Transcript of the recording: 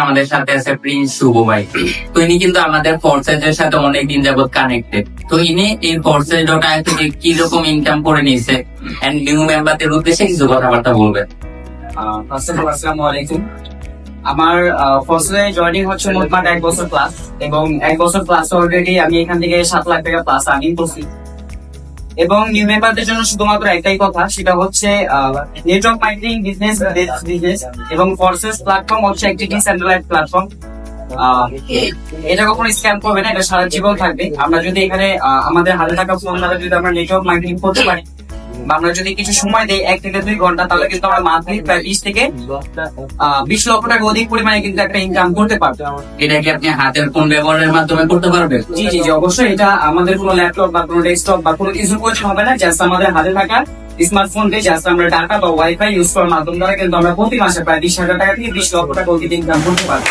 আমাদের সাথে আছে প্রিন্স শুভ ভাই। তো ইনি কিন্তু আমাদের ফোর্সেসের সাথে অনেকদিন যাবত কানেক্টেড। তো ইনি এই ফোর্সেস ডটায় থেকে কি রকম ইনকাম করে নিয়েছে এন্ড নিউ মেম্বারদের উদ্দেশ্যে কিছু কথাবার্তা বলবেন। ফার্স্ট অফ অল আসসালামু আলাইকুম। আমার ফসলে জয়েনিং হচ্ছে মোটমাট 1 বছর প্লাস, এবং 1 বছর প্লাস অলরেডি আমি এখান থেকে 7 লাখ টাকা প্লাস আর্নিং করছি। এবং নিউ মেম্বারদের জন্য শুধুমাত্র একটাই কথা, সেটা হচ্ছে নেটওয়ার্ক মার্কেটিং বিজনেস এবং ফোর্সেস প্ল্যাটফর্ম হচ্ছে একটি ডিসেন্ট্রালাইজড প্ল্যাটফর্ম। এটা কখনো স্ক্যাম করবে না, এটা সারা জীবন থাকবে। আমরা যদি এখানে আমাদের হাতে থাকা ফোন দ্বারা যদি আমরা নেটওয়ার্ক মার্কেটিং করতে পারি, বা আমরা যদি কিছু সময় দেই 1 থেকে 2 ঘন্টা, তাহলে কিন্তু আমরা মান্থলি প্রায় 20 থেকে 20 লক্ষ টাকা অধিক পরিমাণে কিন্তু একটা ইনকাম করতে পারবো। এটা কি আপনি হাতের ফোন ব্যবহারের মাধ্যমে করতে পারবেন? জি জি জি, অবশ্যই। এটা আমাদের কোনো ল্যাপটপ বা কোনো ডেস্কটপ বা কোনো কিছু করতে হবে না, জাস্ট আমাদের হাতে থাকা স্মার্টফোন দিয়ে জাস্ট আমরা ডাটা বা ওয়াইফাই ইউজ করার মাধ্যমে দ্বারা কিন্তু আমরা প্রতি মাসে প্রায় 20,000 টাকা থেকে 20 লক্ষ টাকা অধিক ইনকাম করতে পারবো।